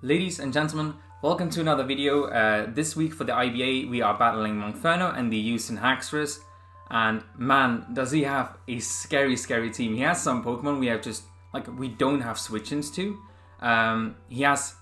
Ladies and gentlemen, welcome to another video. This week for the IBA we are battling Monkferno and the Houston Haxorus, and man does he have a scary team. He has some Pokemon we don't have switch-ins to. He has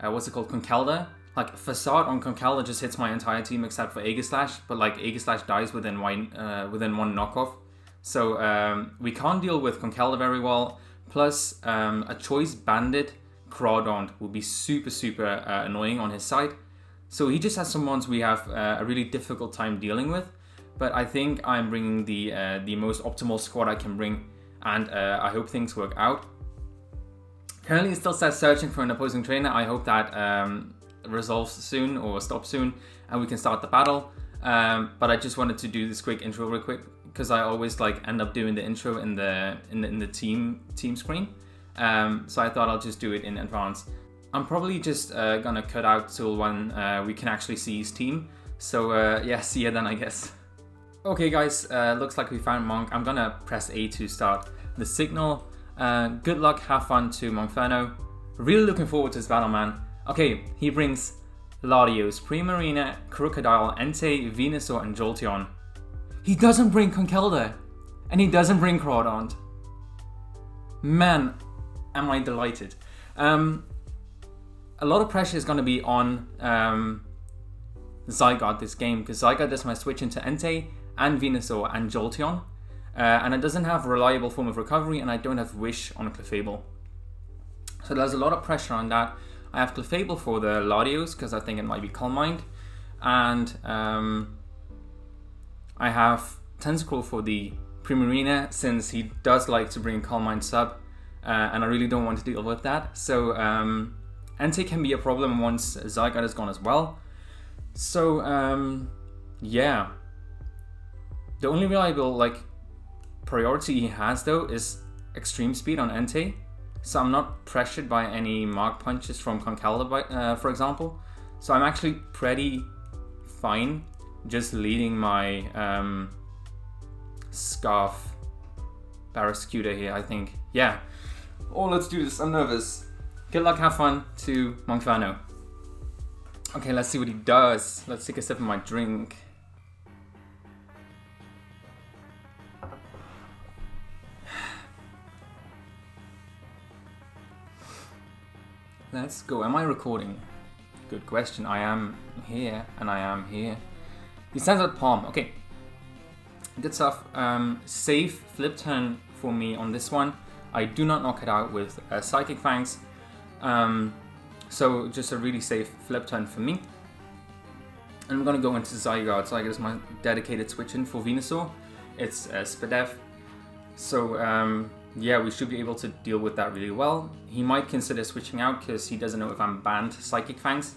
Conkeldurr. Like Facade on Conkeldurr just hits my entire team except for Aegislash, but like Aegislash dies within one knockoff. So we can't deal with Conkeldurr very well. Plus a Choice Bandit Crawdaunt will be super annoying on his side. So he just has some ones we have a really difficult time dealing with. But I think I'm bringing the most optimal squad I can bring, and I hope things work out. Currently it still says searching for an opposing trainer. I hope that resolves soon or stops soon and we can start the battle. But I just wanted to do this quick intro real quick because I always end up doing the intro in the team screen. So I thought I'll just do it in advance. I'm probably just gonna cut out till when we can actually see his team. So yeah, see ya then, I guess. Okay guys, looks like we found Monk. I'm gonna press A to start the signal. Good luck, have fun to Monkferno. Really looking forward to this battle, man. Okay, he brings Latios, Primarina, Crocodile, Entei, Venusaur, and Jolteon. He doesn't bring Conkeldurr, and he doesn't bring Crawdaunt. Man, am I delighted. A lot of pressure is going to be on Zygarde this game, because Zygarde does my switch into Entei and Venusaur and Jolteon, and it doesn't have reliable form of recovery, and I don't have Wish on Clefable. So there's a lot of pressure on that. I have Clefable for the Latios because I think it might be Calm Mind, and I have Tentacruel for the Primarina since he does like to bring Calm Mind sub, and I really don't want to deal with that. So Entei can be a problem once Zygarde is gone as well. So yeah, the only reliable priority he has though is Extreme Speed on Entei. So I'm not pressured by any Mark Punches from Conkeldurr, for example. So I'm actually pretty fine just leading my Scarf Barraskewda here, I think. Yeah. Oh, let's do this. I'm nervous. Good luck, have fun to Monkferno. Okay, let's see what he does. Let's take a sip of my drink. Let's go. Am I recording? Good question. I am here, and I am here. He sends out Palm. Okay. Good stuff. Safe flip turn for me on this one. I do not knock it out with Psychic Fangs. So just a really safe flip turn for me. And I'm going to go into Zygarde. Zygarde is my dedicated switch in for Venusaur. It's Spadef. So yeah, we should be able to deal with that really well. He might consider switching out because he doesn't know if I'm banned Psychic Fangs.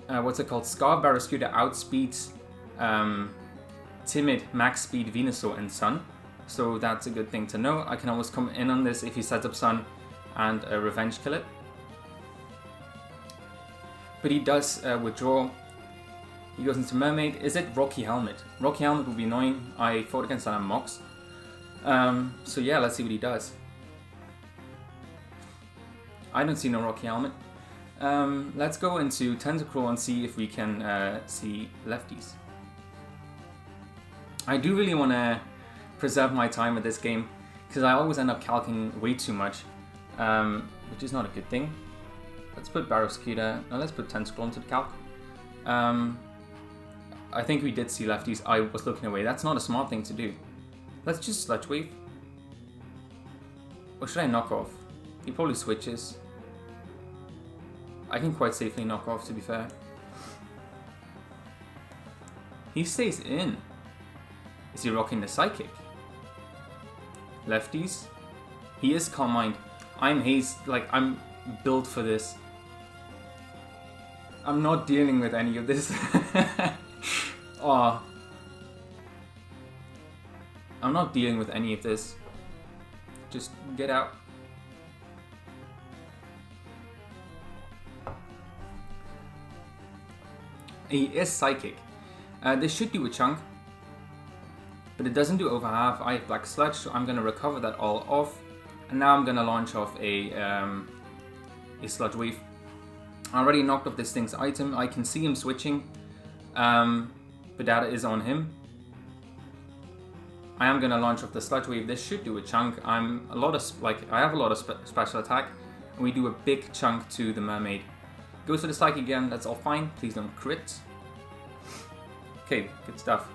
What's it called? Scarf Barraskewda outspeeds Timid, Max Speed, Venusaur, and Sun. So that's a good thing to know. I can always come in on this if he sets up Sun and Revenge Kill it. But he does withdraw. He goes into Mermaid. Is it Rocky Helmet? Rocky Helmet would be annoying. I fought against that on Mox. So yeah, let's see what he does. I don't see no Rocky Helmet. Let's go into Tentacruel and see if we can see lefties. I do really want to preserve my time with this game because I always end up calcing way too much, which is not a good thing. Let's put Barraskewda. Now let's put Tentacruel into the calc. I think we did see lefties. I was looking away. That's not a smart thing to do. Let's just Sludge Wave. Or should I knock off? He probably switches. I can quite safely knock off, to be fair. He stays in. Is he rocking the Psychic? Lefties? He is Calm Mind. I'm Haze, I'm built for this. I'm not dealing with any of this. Oh. I'm not dealing with any of this. Just get out. He is Psychic. This should do a chunk, but it doesn't do over half. I have Black Sludge, so I'm going to recover that all off. And now I'm going to launch off a a Sludge Wave. I already knocked off this thing's item. I can see him switching, but that is on him. I am gonna launch off the Sludge Wave. This should do a chunk. I have a lot of special attack, and we do a big chunk to the Mermaid. Goes for the Psychic again. That's all fine. Please don't crit. Okay, good stuff.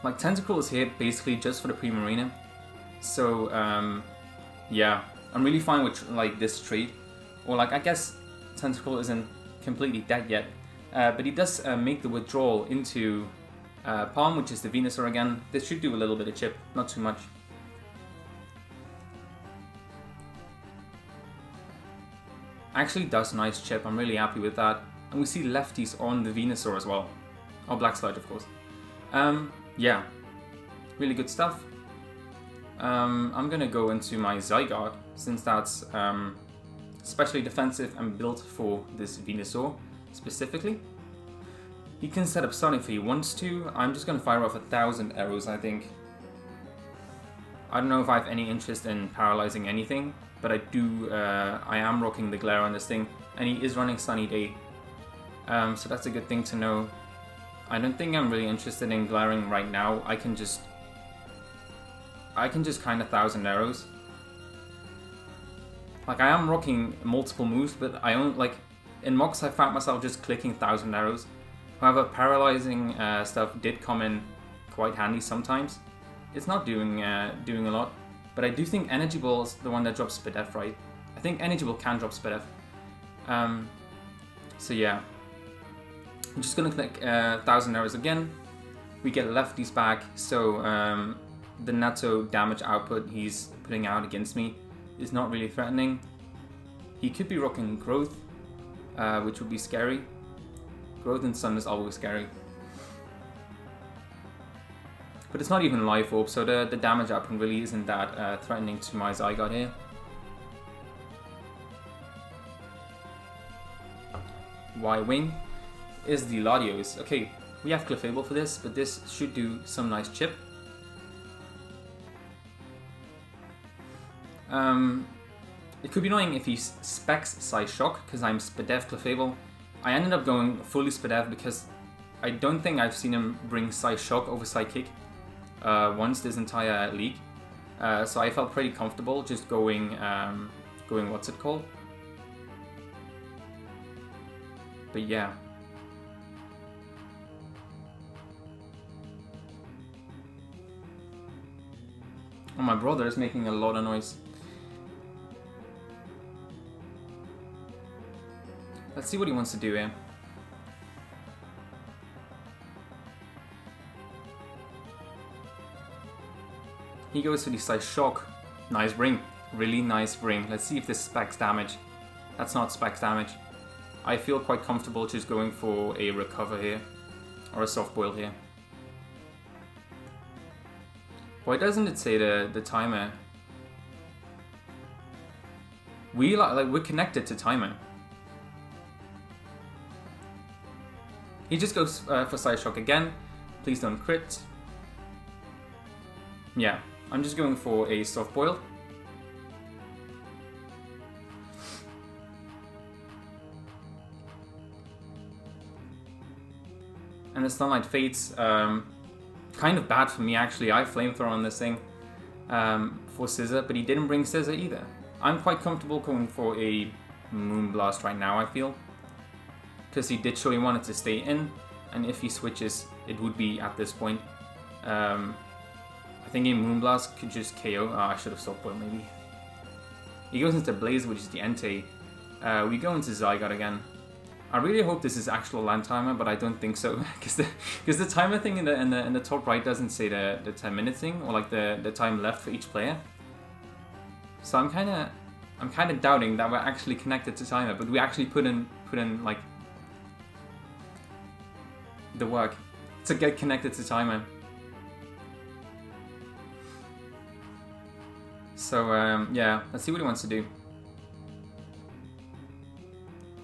Like, Tentacle is here basically just for the Primarina. So, yeah, I'm really fine with like this trade. Or like, I guess Tentacle isn't completely dead yet, but he does make the withdrawal into Palm, which is the Venusaur again. This should do a little bit of chip, not too much. Actually does nice chip, I'm really happy with that. And we see lefties on the Venusaur as well. Oh, Black Sludge, of course. Yeah, really good stuff. I'm gonna go into my Zygarde, since that's especially defensive and built for this Venusaur specifically. He can set up Sun if he wants to. I'm just gonna fire off 1,000 arrows, I think. I don't know if I have any interest in paralyzing anything, but I do. I am rocking the glare on this thing, and he is running Sunny Day, so that's a good thing to know. I don't think I'm really interested in glaring right now. I can just kind of 1,000 arrows. Like, I am rocking multiple moves, but I only, like, in mocks I found myself just clicking 1,000 arrows. However, paralyzing stuff did come in quite handy sometimes. It's not doing a lot, but I do think Energy Ball is the one that drops Spadef, right? I think Energy Ball can drop Spadef. So yeah, I'm just gonna click 1,000 arrows again. We get lefties back, so the netto damage output he's putting out against me is not really threatening. He could be rocking Growth, which would be scary. Growth and Sun is always scary. But it's not even Life Orb, so the damage output really isn't that threatening to my Zygarde here. Y-Wing is the Latios. Okay, we have Clefable for this, but this should do some nice chip. It could be annoying if he specs Psyshock, because I'm Spadef Clefable. I ended up going fully Spadef because I don't think I've seen him bring Psyshock over Psychic once this entire league. So I felt pretty comfortable just going what's it called? But yeah. Oh, my brother is making a lot of noise. Let's see what he wants to do here. He goes for the Psyshock. Nice bring. Really nice bring. Let's see if this specs damage. That's not specs damage. I feel quite comfortable just going for a Recover here. Or a Soft Boil here. Why doesn't it say the timer? We're connected to timer. He just goes for Psyshock again. Please don't crit. Yeah, I'm just going for a Soft Boil. And the Sunlight Fates, kind of bad for me actually. I Flamethrower on this thing for Scissor, but he didn't bring Scissor either. I'm quite comfortable going for a Moonblast right now, I feel. Because he did show he wanted to stay in, and if he switches, it would be at this point. I think a Moonblast could just KO. Oh, I should have Soft Boil maybe. He goes into Blaze, which is the Entei. We go into Zygarde again. I really hope this is actual land timer, but I don't think so, because the timer thing in the top right doesn't say the 10-minute thing, or like the time left for each player. So I'm kind of doubting that we're actually connected to timer, but we actually put in like the work to get connected to timer. So yeah, let's see what he wants to do.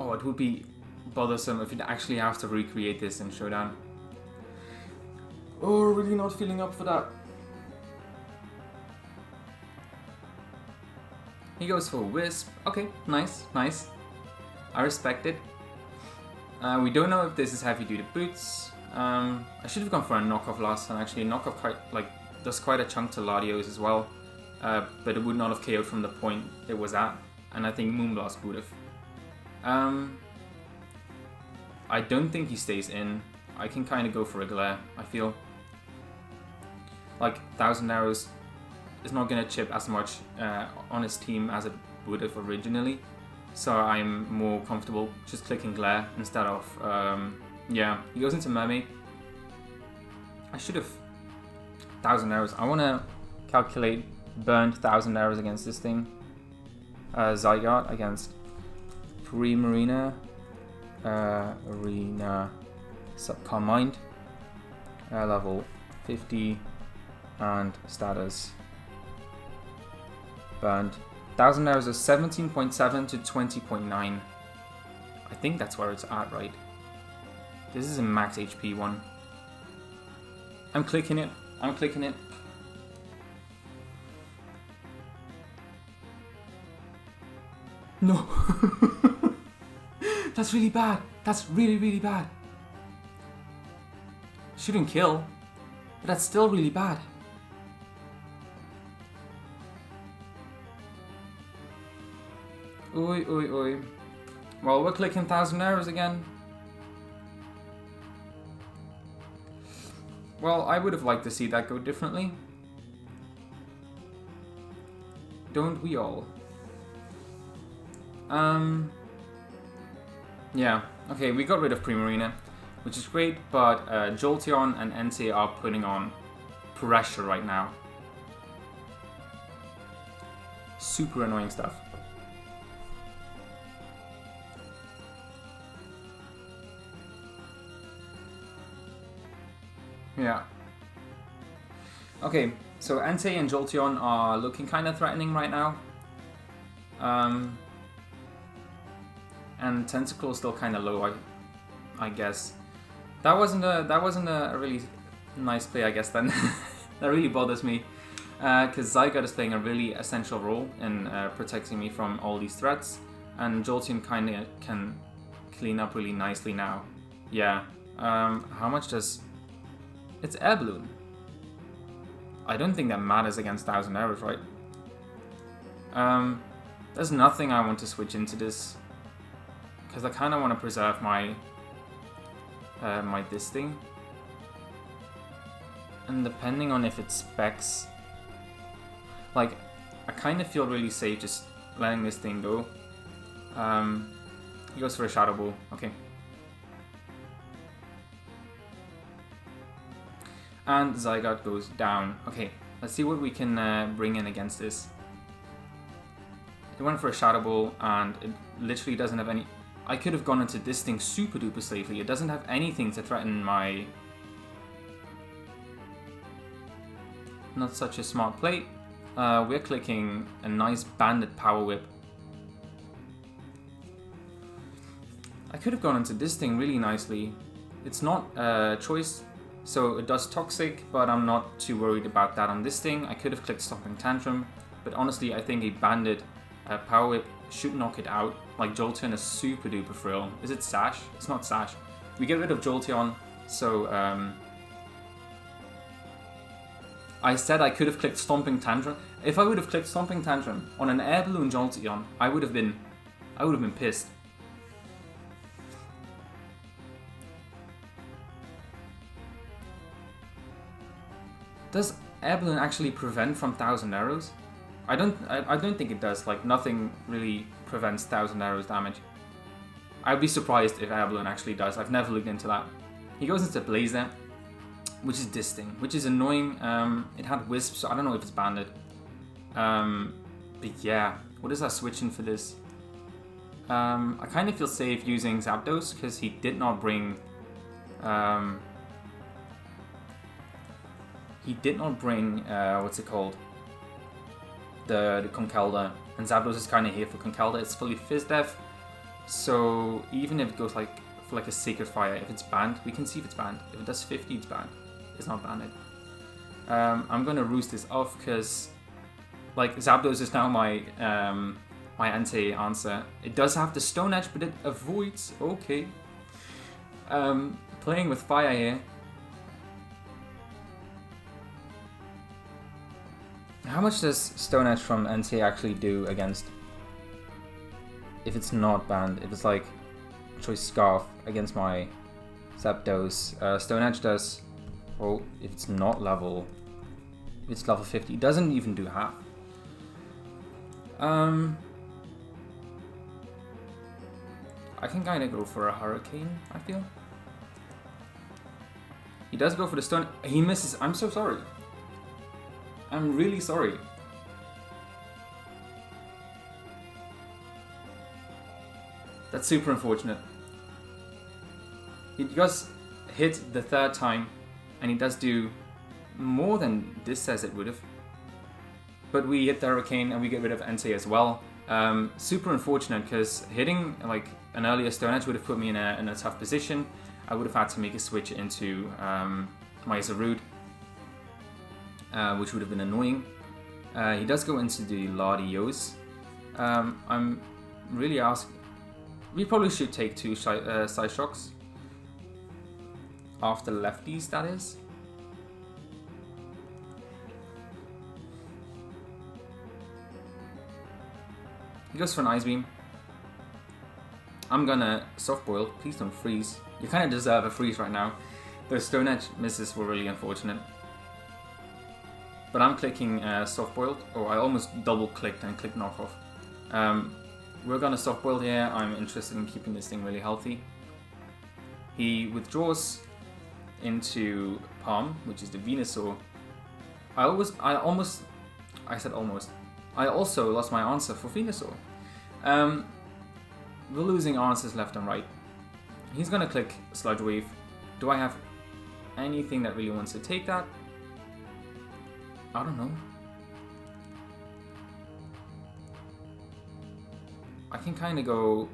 Oh, it would be bothersome if you'd actually have to recreate this in Showdown. Oh, really not feeling up for that. He goes for Wisp. Okay, nice, nice. I respect it. We don't know if this is heavy duty boots. I should have gone for a knockoff last time actually. Knockoff does quite a chunk to Latios as well. But it would not have KO'd from the point it was at. And I think Moonblast would have. I don't think he stays in. I can kind of go for a glare, I feel. Like, 1000 Arrows is not going to chip as much on his team as it would have originally. So I'm more comfortable just clicking glare instead of, yeah, he goes into Mermaid. I should have 1000 Arrows. I want to calculate burned 1000 Arrows against this thing. Zygarde against Primarina, Arena, Subcon Mind, level 50, and status burned. 1000 Arrows is 17.7 to 20.9. I think that's where it's at, right? This is a max HP one. I'm clicking it. I'm clicking it. No. That's really bad. That's really, really bad. Shouldn't kill, but that's still really bad. Oi, oi, oi. Well, we're clicking 1000 Arrows again. Well, I would have liked to see that go differently. Don't we all? Yeah, okay, we got rid of Primarina, which is great, but Jolteon and Entei are putting on pressure right now. Super annoying stuff. Yeah. Okay, so Entei and Jolteon are looking kind of threatening right now. And Tentacle is still kind of low, I guess. That wasn't a really nice play, I guess. Then that really bothers me, because Zygarde is playing a really essential role in protecting me from all these threats, and Jolteon kind of can clean up really nicely now. Yeah. How much does? It's Air Balloon. I don't think that matters against 1000 Arrows, right? There's nothing I want to switch into this, because I kind of want to preserve my my this thing. And depending on if it specs, like, I kind of feel really safe just letting this thing go. He goes for a Shadow Ball. Okay. And Zygarde goes down. Okay, let's see what we can bring in against this. He went for a Shadow Ball, and it literally doesn't have any... I could have gone into this thing super duper safely. It doesn't have anything to threaten my... Not such a smart play. We're clicking a nice Banded Power Whip. I could have gone into this thing really nicely. It's not a choice. So it does Toxic, but I'm not too worried about that on this thing. I could have clicked Stomping Tantrum, but honestly I think a Banded Power Whip should knock it out. Like, Jolteon is super duper frill. Is it Sash? It's not Sash. We get rid of Jolteon, so I said I could have clicked Stomping Tantrum. If I would have clicked Stomping Tantrum on an Air Balloon Jolteon, I would have been pissed. Does Air Balloon actually prevent from 1000 Arrows? I don't think it does. Like, nothing really prevents 1000 Arrows damage. I'd be surprised if Air Balloon actually does. I've never looked into that. He goes into Blazer, which is this thing, which is annoying. It had Wisp, so I don't know if it's banded. But yeah, what is our switching for this? I kind of feel safe using Zapdos because he did not bring. What's it called? The Conkeldurr, and Zapdos is kind of here for Conkeldurr. It's fully Fizz Def, so even if it goes like for like a Sacred Fire, if it's banned, we can see if it's banned. If it does 50, it's banned. It's not banned. I'm gonna roost this off because Like, Zapdos is now my my anti-answer. It does have the Stone Edge, but it avoids. Okay. Playing with fire here. How much does Stone Edge from NT actually do against? If it's not banned, if it's like Choice Scarf against my Zapdos, Stone Edge does. Oh, if it's not level, if it's level 50, it doesn't even do half. I can kind of go for a Hurricane, I feel. He does go for the Stone. He misses. I'm so sorry. I'm really sorry. That's super unfortunate. He does hit the third time, and he does do more than this says it would have. But we hit the Hurricane, and we get rid of Entei as well. Super unfortunate, because hitting like an earlier Stone Edge would have put me in a tough position. I would have had to make a switch into my Zarude, which would have been annoying. He does go into the Latios. I'm really asking. We probably should take 2 Side Shocks. After lefties, that is. He goes for an Ice Beam. I'm gonna Soft Boil. Please don't freeze. You kind of deserve a freeze right now. Those Stone Edge misses were really unfortunate. But I'm clicking Soft Boiled. Oh, I almost double clicked and clicked Knockoff. We're gonna Soft Boil here. I'm interested in keeping this thing really healthy. He withdraws into Palm, which is the Venusaur. I also lost my answer for Venusaur. We're losing answers left and right. He's gonna click Sludge Wave. Do I have anything that really wants to take that? I don't know. I can kind of go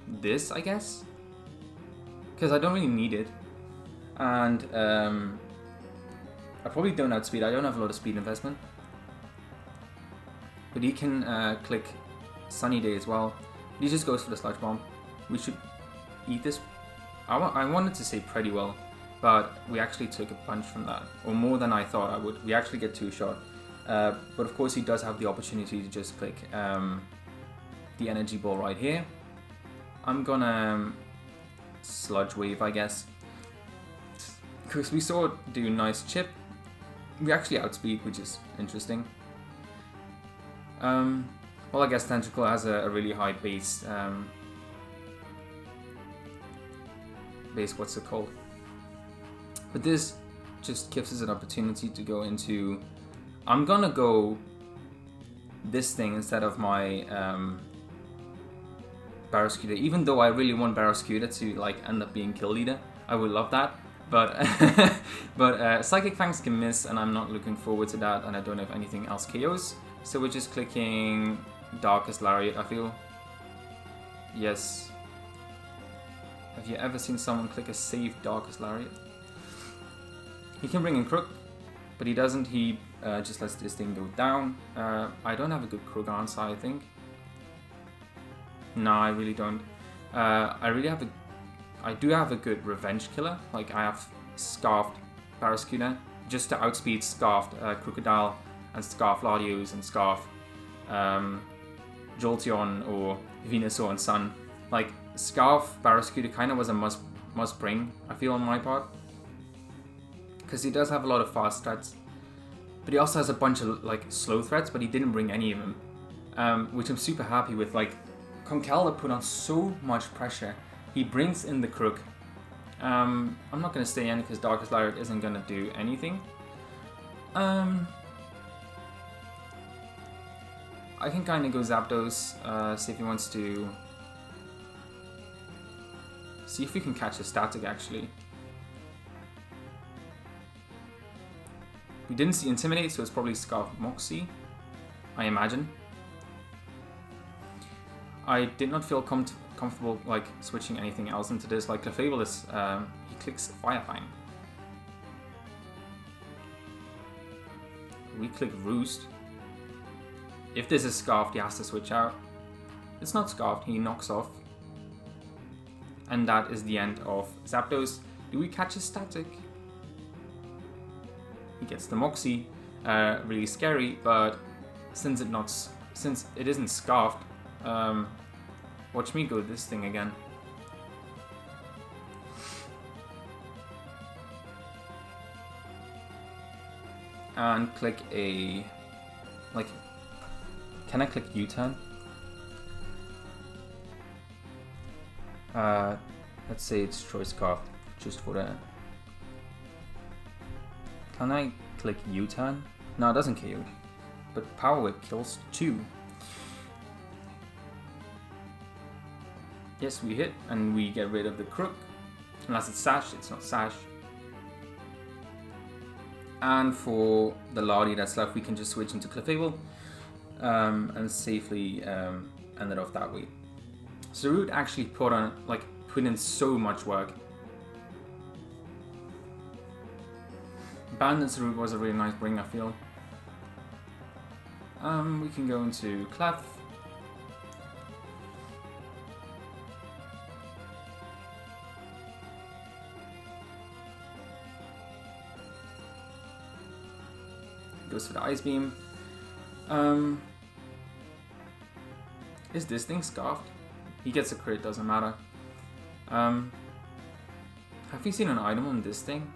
this, I guess, because I don't really need it, and I probably don't outspeed. I don't have a lot of speed investment, but he can click Sunny Day as well. He just goes for the Sludge Bomb. We should eat this. I wanted to say pretty well, but we actually took a punch from that, or more than I thought I would. We actually get 2-shot, but of course he does have the opportunity to just click the Energy Ball right here. I'm gonna Sludge Wave, I guess, because we saw it do nice chip. We actually outspeed, which is interesting. Well, I guess Tentacle has a really high base. What's it called? But this just gives us an opportunity to go into. I'm gonna go this thing instead of my Barraskewda, even though I really want Barraskewda to like end up being kill leader. I would love that, but Psychic Fangs can miss, and I'm not looking forward to that, and I don't have anything else KOs, so we're just clicking Darkest Lariat, I feel. Yes. Have you ever seen someone click a safe Darkest Lariat? He can bring in Crook, but he doesn't. He just lets this thing go down. I don't have a good Crook answer, I think. No, I really don't. I do have a good revenge killer. Like, I have Scarfed Barraskewda just to outspeed Scarfed Crocodile and Scarf Latios and Scarf Jolteon or Venusaur and Sun. Like, Scarf Barraskewda kind of was a must bring, I feel, on my part, because he does have a lot of fast threats, but he also has a bunch of like slow threats, but he didn't bring any of them, which I'm super happy with. Like, Conkeldurr put on so much pressure. He brings in the Crook. I'm not going to stay in because Darkest Lariat isn't going to do anything. I can kind of go Zapdos, see if he wants to. See if we can catch a static, actually. We didn't see Intimidate, so it's probably Scarf Moxie, I imagine. I did not feel comfortable like switching anything else into this. Like Clefable is, he clicks Fire Fang, we click Roost. If this is Scarfed, he has to switch out. It's not Scarfed, he knocks off. And that is the end of Zapdos. Do we catch a Static? He gets the Moxie. Really scary, but since it isn't Scarfed, watch me go this thing again. And click a, like, can I click U-turn? Let's say it's Choice Scarfed, just for that. Can I click U-turn? No, it doesn't KO, but Power Whip kills 2. Yes, we hit, and we get rid of the Crook. Unless it's Sash, it's not Sash. And for the Lardy that's left, we can just switch into Clefable and safely end it off that way. Zarude actually put in so much work. Bandit Zarude was a really nice bring, I feel. We can go into Clef. Goes for the Ice Beam. Is this thing Scarfed? He gets a crit, doesn't matter. Have you seen an item on this thing?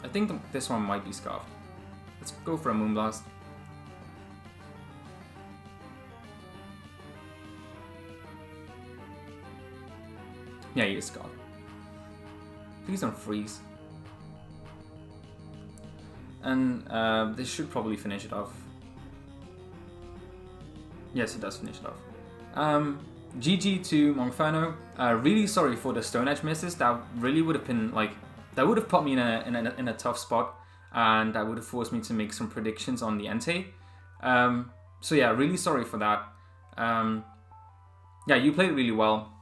I think this one might be Scarfed. Let's go for a Moonblast. Yeah, he is Scarfed. Please don't freeze. And this should probably finish it off. Yes, it does finish it off. GG to Monkferno. Really sorry for the Stone Edge misses. That really would have been like, that would have put me in a tough spot, and that would have forced me to make some predictions on the Entei. So yeah, really sorry for that. Yeah, you played really well.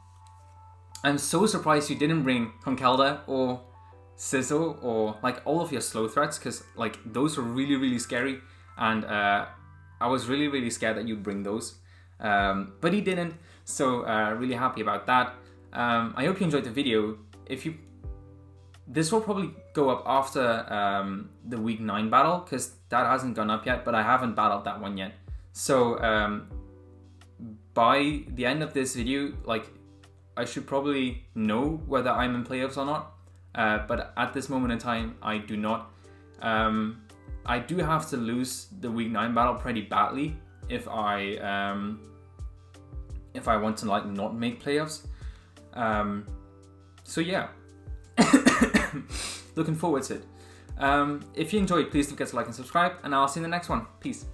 I'm so surprised you didn't bring Conkeldurr or Sizzle or like all of your slow threats, because like those were really scary, and I was really scared that you'd bring those, but he didn't, so really happy about that. I hope you enjoyed the video. This will probably go up after the week 9 battle, because that hasn't gone up yet, but I haven't battled that one yet. So by the end of this video, like, I should probably know whether I'm in playoffs or not. But at this moment in time, I do not. I do have to lose the week 9 battle pretty badly if I want to like not make playoffs. So yeah, looking forward to it. If you enjoyed, please don't forget to like and subscribe, and I'll see you in the next one. Peace.